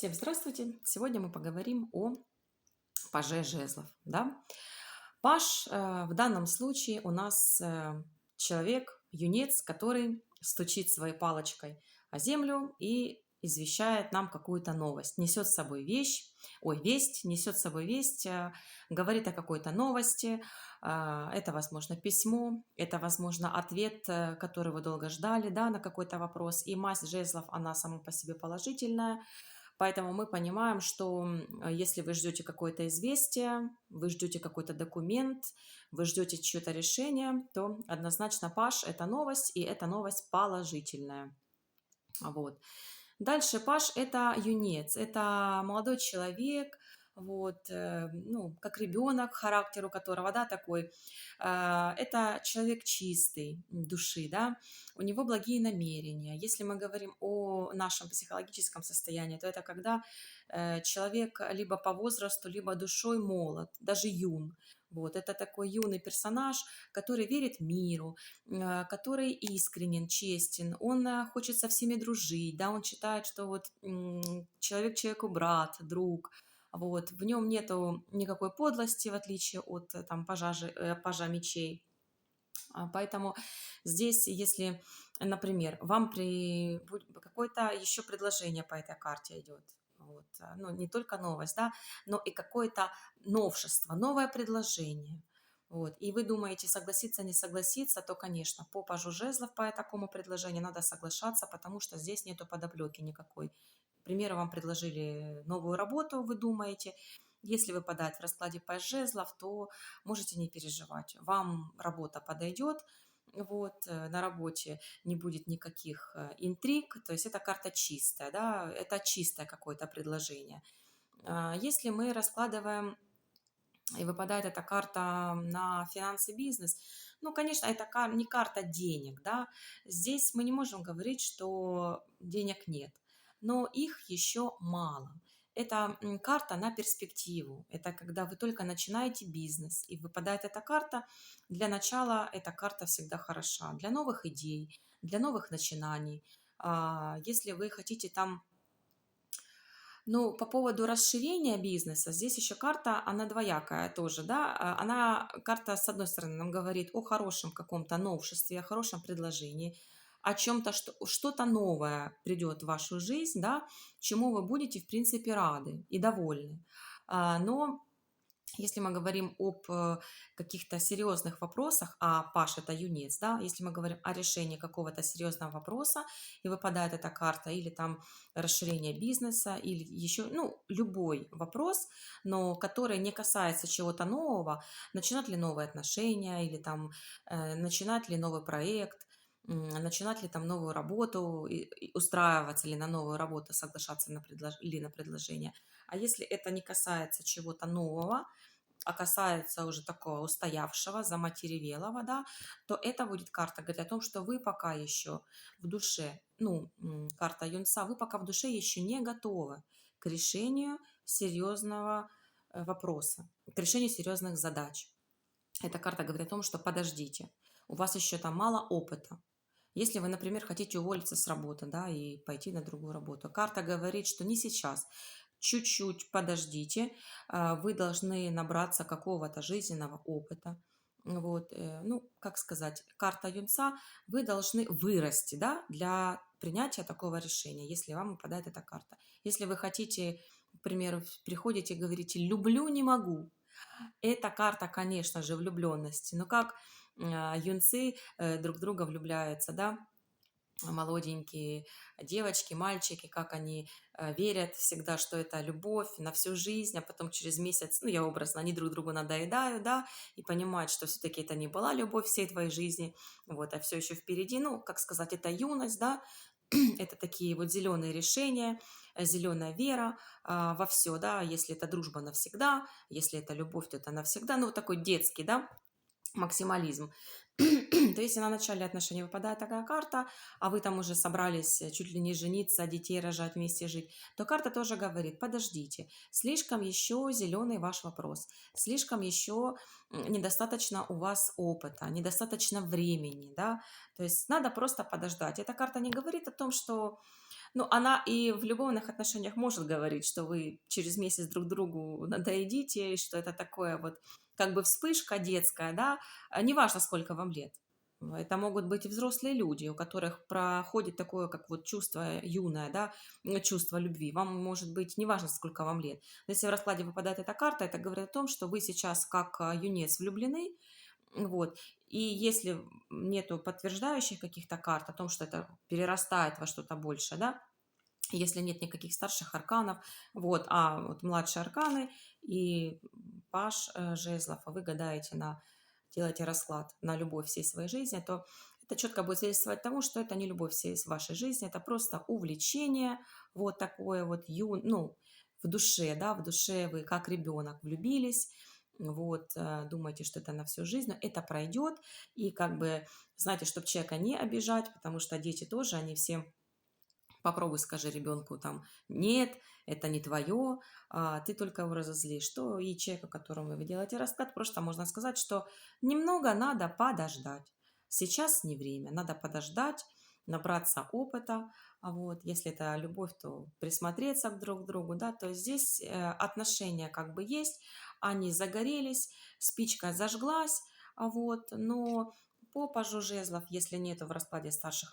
Всем здравствуйте! Сегодня мы поговорим о паже жезлов. Да? Паж в данном случае у нас человек, юнец, который стучит своей палочкой о землю и извещает нам какую-то новость, несет с собой весть, несет с собой весть, говорит о какой-то новости. Это, возможно, письмо, это, возможно, ответ, который вы долго ждали, да, на какой-то вопрос. И масть жезлов, она сама по себе положительная. Поэтому мы понимаем, что если вы ждете какое-то известие, вы ждете какой-то документ, вы ждете чье-то решение, то однозначно паж– это новость, и эта новость положительная. Вот. Дальше паж– это юнец, это молодой человек, вот, ну, как ребенок, характер у которого, да, такой, это человек чистый души, да, у него благие намерения. Если мы говорим о нашем психологическом состоянии, то это когда человек либо по возрасту, либо душой молод, даже юн. Вот, это такой юный персонаж, который верит миру, который искренен, честен, он хочет со всеми дружить, да, он считает, что вот человек человеку брат, друг, вот, в нем нету никакой подлости, в отличие от там пажа мечей. Поэтому здесь, если, например, вам какое-то еще предложение по этой карте идет, вот, ну, не только новость, да, но и какое-то новшество, новое предложение. Вот, и вы думаете, согласиться, не согласиться, то, конечно, по пажу жезлов по такому предложению надо соглашаться, потому что здесь нету подоплеки никакой. К примеру, вам предложили новую работу, вы думаете, если выпадает в раскладе паж жезлов, то можете не переживать. Вам работа подойдет, вот, на работе не будет никаких интриг, то есть это карта чистая, да, это чистое какое-то предложение. Если мы раскладываем и выпадает эта карта на финансы, бизнес, ну, конечно, это не карта денег, да, здесь мы не можем говорить, что денег нет, но их еще мало. Это карта на перспективу, это когда вы только начинаете бизнес, и выпадает эта карта, для начала эта карта всегда хороша, для новых идей, для новых начинаний. Если вы хотите там, ну, по поводу расширения бизнеса, здесь еще карта, она двоякая тоже, да, она, карта, с одной стороны, нам говорит о хорошем каком-то новшестве, о хорошем предложении, о чем-то, что-то новое придет в вашу жизнь, да, чему вы будете, в принципе, рады и довольны. Но если мы говорим об каких-то серьезных вопросах, а паш– это юнец, да, если мы говорим о решении какого-то серьезного вопроса, и выпадает эта карта, или там расширение бизнеса, или еще, ну, любой вопрос, но который не касается чего-то нового, начинать ли новые отношения, или там начинать ли новый проект, начинать ли там новую работу, и устраиваться ли на новую работу, соглашаться или на предложение. А если это не касается чего-то нового, а касается уже такого устоявшего, заматеревелого, да, то это будет карта говорить о том, что вы пока еще в душе, ну, карта юнца, вы пока в душе еще не готовы к решению серьезного вопроса, к решению серьезных задач. Эта карта говорит о том, что подождите, у вас еще там мало опыта. Если вы, например, хотите уволиться с работы, да, и пойти на другую работу, карта говорит, что не сейчас, чуть-чуть подождите, вы должны набраться какого-то жизненного опыта. Вот, ну, как сказать, карта юнца, вы должны вырасти, да, для принятия такого решения, если вам выпадает эта карта. Если вы хотите, к примеру, приходите и говорите «люблю, не могу», эта карта, конечно же, влюбленности, но как юнцы друг в друга влюбляются, да, молоденькие девочки, мальчики, как они верят всегда, что это любовь на всю жизнь, а потом через месяц, ну, я образно, они друг другу надоедают, да, и понимают, что все-таки это не была любовь всей твоей жизни, вот, а все еще впереди, ну, как сказать, это юность, да, это такие вот зеленые решения, зеленая вера во все, да, если это дружба навсегда, если это любовь, то это навсегда, ну, вот такой детский, да, максимализм. То если на начале отношений выпадает такая карта, а вы там уже собрались чуть ли не жениться, детей рожать, вместе жить, то карта тоже говорит, подождите, слишком еще зеленый ваш вопрос, слишком еще недостаточно у вас опыта, недостаточно времени, да, то есть надо просто подождать. Эта карта не говорит о том, что ну, она и в любовных отношениях может говорить, что вы через месяц друг другу надоедите, и что это такое вот как бы вспышка детская, да, неважно, сколько вам лет. Это могут быть и взрослые люди, у которых проходит такое, как вот чувство юное, да, чувство любви. Вам может быть неважно, сколько вам лет. Но если в раскладе выпадает эта карта, это говорит о том, что вы сейчас как юнец влюблены, вот. И если нету подтверждающих каких-то карт о том, что это перерастает во что-то большее, да, если нет никаких старших арканов, вот, а вот младшие арканы и паж жезлов, а вы гадаете делаете расклад на любовь всей своей жизни, то это четко будет свидетельствовать тому, что это не любовь всей вашей жизни, это просто увлечение, вот такое вот, ну, в душе, да, в душе вы как ребенок влюбились, вот, думаете, что это на всю жизнь, но это пройдет, и как бы, знаете, чтобы человека не обижать, потому что дети тоже, они все. Попробуй скажи ребенку там, нет, это не твое, ты только его разозлишь. Что и человеку, которому вы делаете расклад, просто можно сказать, что немного надо подождать. Сейчас не время, надо подождать, набраться опыта. А вот если это любовь, то присмотреться друг к другу, да, то здесь отношения как бы есть, они загорелись, спичка зажглась, вот, но по пажу жезлов, если нету в раскладе старших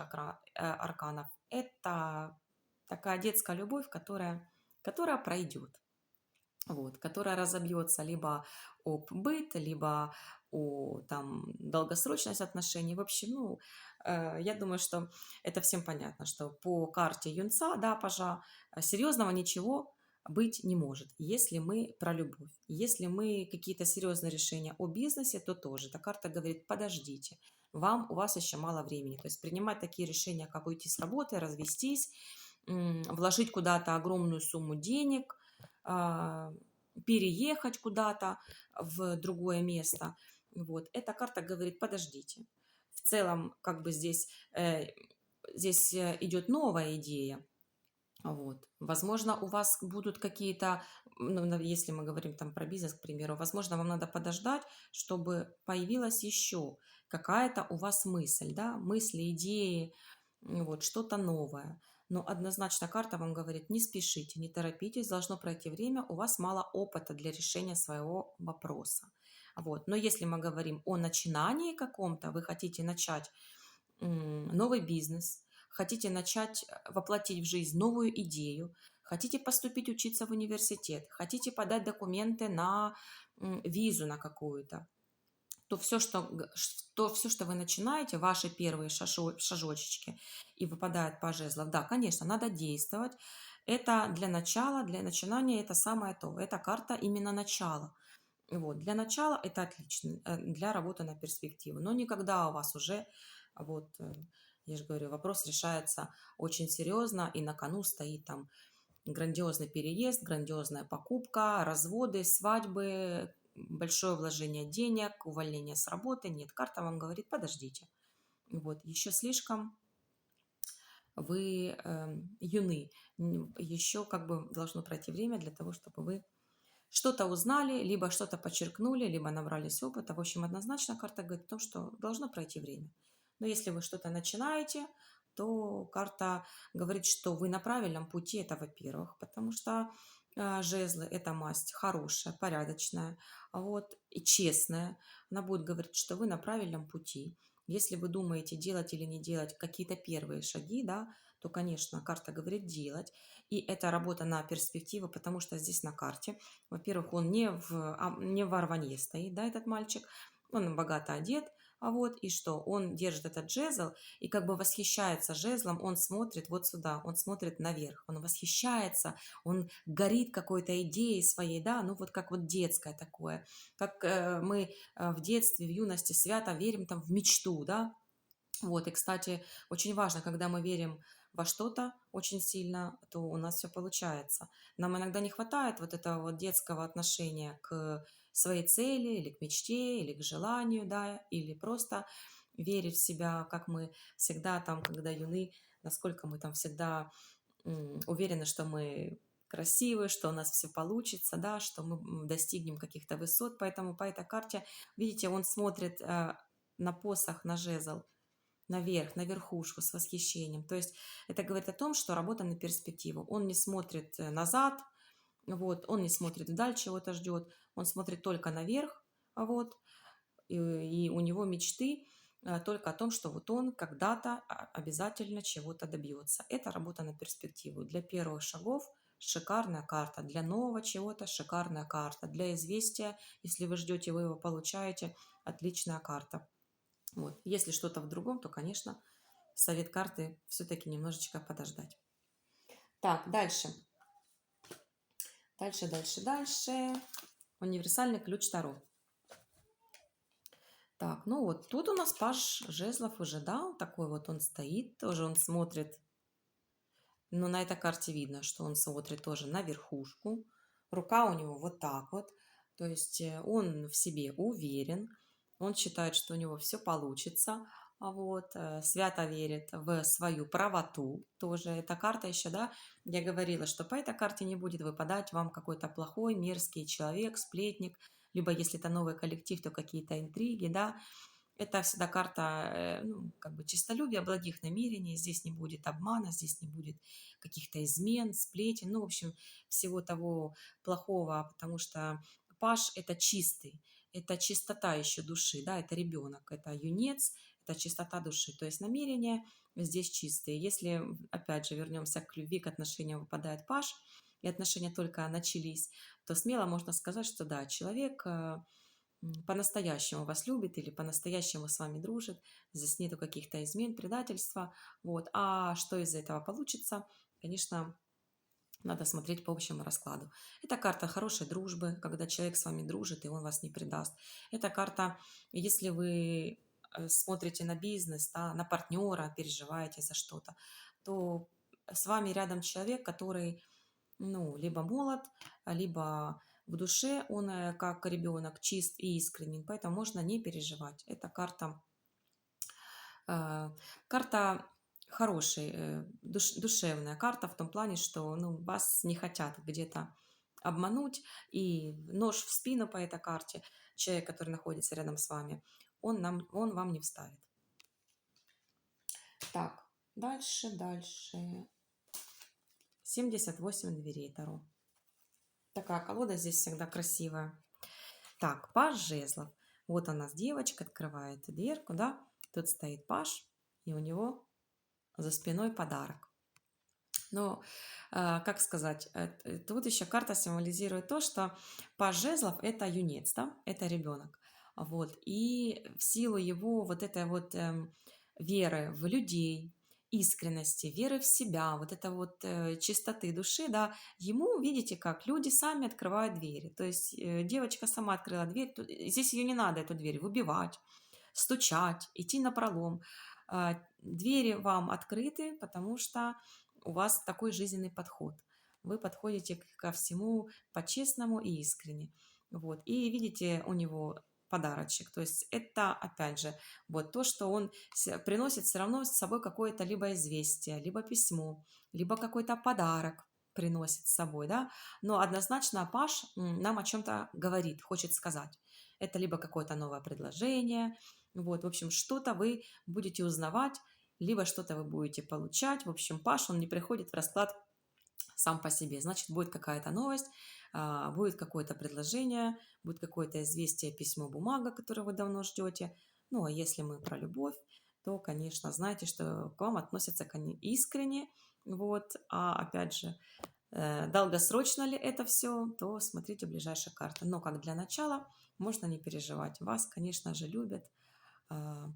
арканов, это такая детская любовь, которая пройдет, вот, которая разобьется либо об быт, либо о там, долгосрочность отношений. В общем, ну, я думаю, что это всем понятно, что по карте юнца, да, пажа, серьезного ничего быть не может, если мы про любовь. Если мы какие-то серьезные решения о бизнесе, то тоже. Эта карта говорит, подождите, у вас еще мало времени. То есть принимать такие решения, как уйти с работы, развестись, вложить куда-то огромную сумму денег, а, переехать куда-то в другое место. Вот. Эта карта говорит, подождите. В целом, как бы здесь идет новая идея. Вот. Возможно, у вас будут какие-то, ну, если мы говорим там про бизнес, к примеру, возможно, вам надо подождать, чтобы появилась еще какая-то у вас мысль, да, мысли, идеи, вот, что-то новое. Но однозначно карта вам говорит, не спешите, не торопитесь, должно пройти время, у вас мало опыта для решения своего вопроса. Вот. Но если мы говорим о начинании каком-то, вы хотите начать новый бизнес, хотите начать воплотить в жизнь новую идею, хотите поступить учиться в университет, хотите подать документы на визу на какую-то, то все, что вы начинаете, ваши первые шажочки, и выпадает по жезлов, да, конечно, надо действовать. Это для начала, для начинания это самое то. Это карта именно начала. Вот. Для начала это отлично, для работы на перспективу. Но никогда у вас уже, вот, я же говорю, вопрос решается очень серьезно, и на кону стоит там грандиозный переезд, грандиозная покупка, разводы, свадьбы, большое вложение денег, увольнение с работы. Нет, карта вам говорит, подождите. Вот, еще слишком вы юны. Еще как бы должно пройти время для того, чтобы вы что-то узнали, либо что-то подчеркнули, либо набрались опыта. В общем, однозначно карта говорит о том, что должно пройти время. Но если вы что-то начинаете, то карта говорит, что вы на правильном пути. Это, во-первых, потому что жезлы– это масть хорошая, порядочная, вот, и честная. Она будет говорить, что вы на правильном пути. Если вы думаете, делать или не делать какие-то первые шаги, да, то, конечно, карта говорит делать. И это работа на перспективу, потому что здесь на карте, во-первых, он не в Арванье стоит, да, этот мальчик, он богато одет, а вот, и что, он держит этот жезл и как бы восхищается жезлом, он смотрит вот сюда, он смотрит наверх, он восхищается, он горит какой-то идеей своей, да, ну вот как вот детское такое, как мы в детстве, в юности свято верим там в мечту, да, вот, и, кстати, очень важно, когда мы верим во что-то очень сильно, то у нас все получается. Нам иногда не хватает вот этого вот детского отношения к своей цели, или к мечте, или к желанию, да, или просто верить в себя, как мы всегда там, когда юны, насколько мы там всегда уверены, что мы красивы, что у нас все получится, да, что мы достигнем каких-то высот. Поэтому по этой карте, видите, он смотрит на посох, на жезл, наверх, на верхушку с восхищением. То есть это говорит о том, что работа на перспективу. Он не смотрит назад, вот, он не смотрит вдаль, чего-то ждет, он смотрит только наверх, вот, и у него мечты только о том, что вот он когда-то обязательно чего-то добьется. Это работа на перспективу. Для первых шагов шикарная карта, для нового чего-то шикарная карта, для известия, если вы ждете, вы его получаете, отличная карта. Вот. Если что-то в другом, то, конечно, совет карты все-таки немножечко подождать. Так, дальше. Дальше. Универсальный ключ Таро. Так, ну вот тут у нас паж жезлов уже, да, такой вот он стоит, тоже он смотрит, но на этой карте видно, что он смотрит тоже на верхушку, рука у него вот так вот, то есть он в себе уверен, он считает, что у него все получится, вот, свято верит в свою правоту, тоже эта карта еще, да, я говорила, что по этой карте не будет выпадать вам какой-то плохой, мерзкий человек, сплетник, либо если это новый коллектив, то какие-то интриги, да, это всегда карта, ну, как бы честолюбия, благих намерений, здесь не будет обмана, здесь не будет каких-то измен, сплетен, ну, в общем, всего того плохого, потому что паж – это чистый, это чистота еще души, да, это ребенок, это юнец, это чистота души, то есть намерения здесь чистые. Если, опять же, вернемся к любви, к отношениям выпадает паж, и отношения только начались, то смело можно сказать, что да, человек по-настоящему вас любит или по-настоящему с вами дружит, здесь нету каких-то измен, предательства, вот, а что из этого получится, конечно, надо смотреть по общему раскладу. Это карта хорошей дружбы, когда человек с вами дружит, и он вас не предаст. Это карта, если вы смотрите на бизнес, да, на партнера, переживаете за что-то, то с вами рядом человек, который, ну, либо молод, либо в душе он как ребенок чист и искренен, поэтому можно не переживать. Это э, карта хорошая, душевная карта в том плане, что, ну, вас не хотят где-то обмануть, и нож в спину по этой карте, человек, который находится рядом с вами, он вам не вставит. Так, дальше. 78 дверей Таро. Такая колода здесь всегда красивая. Так, паж жезлов. Вот у нас девочка открывает дверку, да. Тут стоит паж, и у него за спиной подарок. Но, как сказать, тут еще карта символизирует то, что паж жезлов – это юнец, да, это ребенок. Вот. И в силу его вот этой вот веры в людей, искренности, веры в себя, вот это вот чистоты души, да, ему, видите как, люди сами открывают двери. То есть девочка сама открыла дверь, здесь ее не надо, эту дверь, выбивать, стучать, идти напролом. Двери вам открыты, потому что у вас такой жизненный подход. Вы подходите ко всему по-честному и искренне. Вот. И видите у него подарочек. То есть это, опять же, вот то, что он приносит все равно с собой какое-то либо известие, либо письмо, либо какой-то подарок приносит с собой, да, но однозначно паж нам о чем-то говорит, хочет сказать. Это либо какое-то новое предложение, вот, в общем, что-то вы будете узнавать, либо что-то вы будете получать. В общем, паж, он не приходит в расклад сам по себе. Значит, будет какая-то новость, будет какое-то предложение, будет какое-то известие, письмо, бумага, которое вы давно ждете. Ну, а если мы про любовь, то, конечно, знаете, что к вам относятся искренне. Вот, а опять же, долгосрочно ли это все, то смотрите ближайшие карты. Но как для начала можно не переживать. Вас, конечно же, а,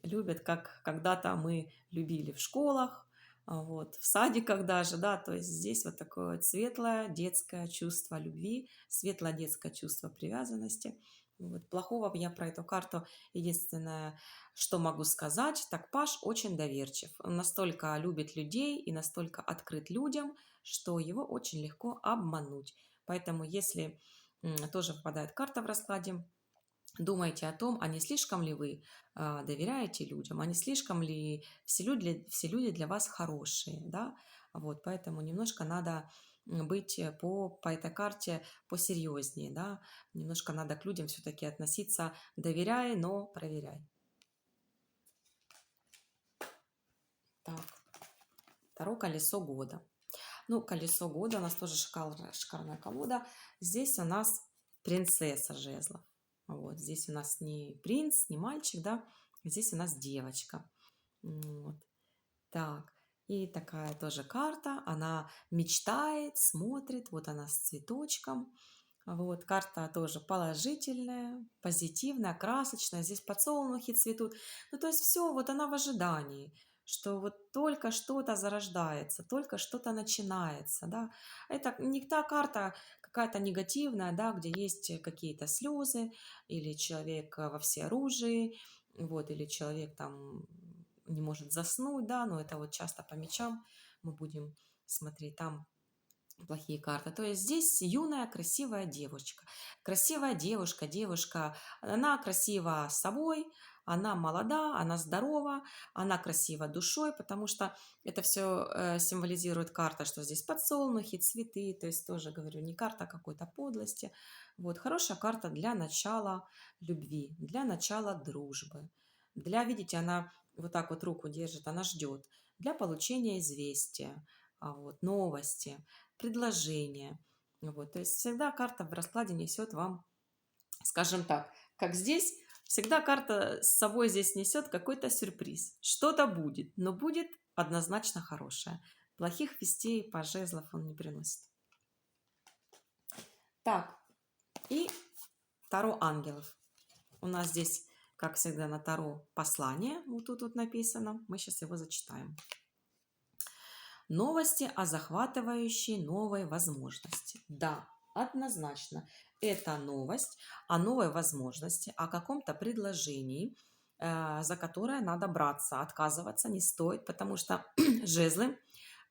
любят, как когда-то мы любили в школах, вот, в садиках даже, да, то есть здесь вот такое вот светлое детское чувство любви, светлое детское чувство привязанности. Вот, плохого я про эту карту единственное, что могу сказать, так паж очень доверчив. Он настолько любит людей и настолько открыт людям, что его очень легко обмануть. Поэтому если тоже попадает карта в раскладе, думайте о том, а не слишком ли вы доверяете людям, а не слишком ли все люди для вас хорошие, да, вот, поэтому немножко надо быть по этой карте посерьезнее, да, немножко надо к людям все-таки относиться, доверяй, но проверяй. Так, второе колесо года. Ну, колесо года у нас тоже шикарная колода. Здесь у нас принцесса жезлов. Вот, здесь у нас не принц, не мальчик, да, здесь у нас девочка. Вот. Так, и такая тоже карта, она мечтает, смотрит, вот она с цветочком. Вот, карта тоже положительная, позитивная, красочная. Здесь подсолнухи цветут. Ну, то есть все, вот она в ожидании, что вот только что-то зарождается, только что-то начинается, да. Это не та карта какая-то негативная, да, где есть какие-то слезы, или человек во всеоружии, вот, или человек там не может заснуть, да, но это вот часто по мечам мы будем смотреть, там плохие карты. То есть здесь юная красивая девочка. Красивая девушка, она красива собой, она молода, она здорова, она красива душой, потому что это все символизирует карта, что здесь подсолнухи, цветы, то есть тоже, говорю, не карта какой-то подлости. Вот, хорошая карта для начала любви, для начала дружбы. Для, видите, она вот так вот руку держит, она ждет. Для получения известия, вот, новости, предложение. Вот, то есть всегда карта в раскладе несет вам, скажем так, как здесь, всегда карта с собой здесь несет какой-то сюрприз. Что-то будет, но будет однозначно хорошее. Плохих вестей по жезлов он не приносит. Так, и Таро ангелов. У нас здесь, как всегда, на Таро послание. Вот тут вот написано. Мы сейчас его зачитаем. Новости о захватывающей новой возможности. Да, однозначно. Это новость о новой возможности, о каком-то предложении, за которое надо браться. Отказываться не стоит, потому что жезлы–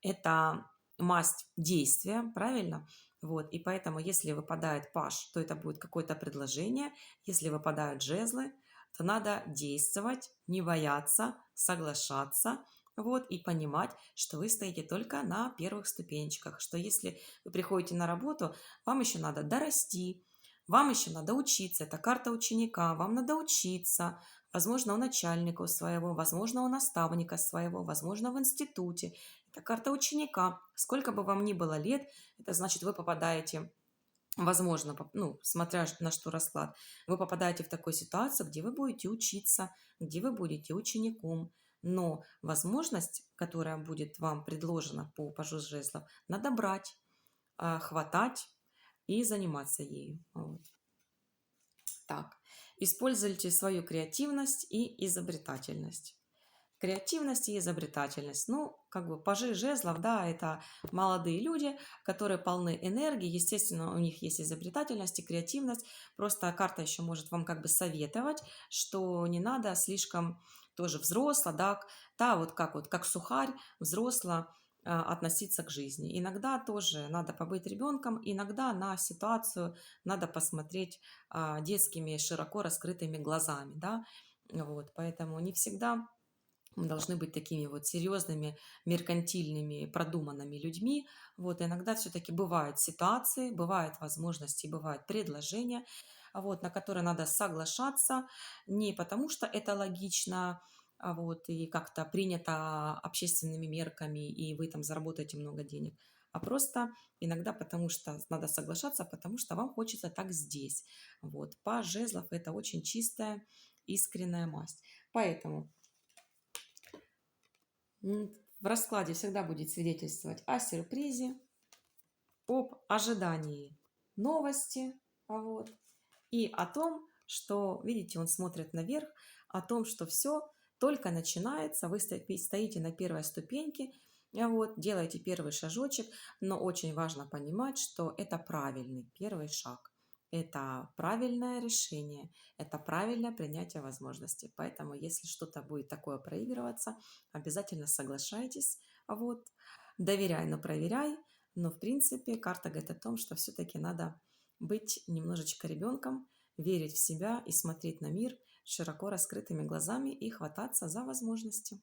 это масть действия, правильно? Вот, и поэтому, если выпадает паж, то это будет какое-то предложение. Если выпадают жезлы, то надо действовать, не бояться, соглашаться, вот, и понимать, что вы стоите только на первых ступенечках, что если вы приходите на работу, вам еще надо дорасти, вам еще надо учиться, это карта ученика, вам надо учиться, возможно, у начальника своего, возможно, у наставника своего, возможно, в институте. Это карта ученика. Сколько бы вам ни было лет, это значит, вы попадаете, возможно, ну, смотря на что расклад, вы попадаете в такую ситуацию, где вы будете учиться, где вы будете учеником. Но возможность, которая будет вам предложена по пажу жезлов, надо брать, хватать и заниматься ею. Вот. Так, используйте свою креативность и изобретательность. Креативность и изобретательность. Ну, как бы пажи жезлов, да, это молодые люди, которые полны энергии. Естественно, у них есть изобретательность и креативность. Просто карта еще может вам как бы советовать, что не надо слишком тоже взросло, да, вот как сухарь, взросло относиться к жизни. Иногда тоже надо побыть ребенком, иногда на ситуацию надо посмотреть детскими широко раскрытыми глазами, да, вот, поэтому не всегда мы должны быть такими вот серьезными, меркантильными, продуманными людьми. Вот, иногда все-таки бывают ситуации, бывают возможности, бывают предложения, вот, на которые надо соглашаться, не потому что это логично, вот, и как-то принято общественными мерками, и вы там заработаете много денег, а просто иногда потому что надо соглашаться, потому что вам хочется так здесь. Вот, паж жезлов– это очень чистая, искренняя масть. Поэтому в раскладе всегда будет свидетельствовать о сюрпризе, об ожидании новости, вот, и о том, что, видите, он смотрит наверх, о том, что все только начинается, вы стоите на первой ступеньке, вот, делаете первый шажочек, но очень важно понимать, что это правильный первый шаг. Это правильное решение, это правильное принятие возможностей. Поэтому, если что-то будет такое проигрываться, обязательно соглашайтесь. Вот. Доверяй, но проверяй. Но, в принципе, карта говорит о том, что все-таки надо быть немножечко ребенком, верить в себя и смотреть на мир широко раскрытыми глазами и хвататься за возможности.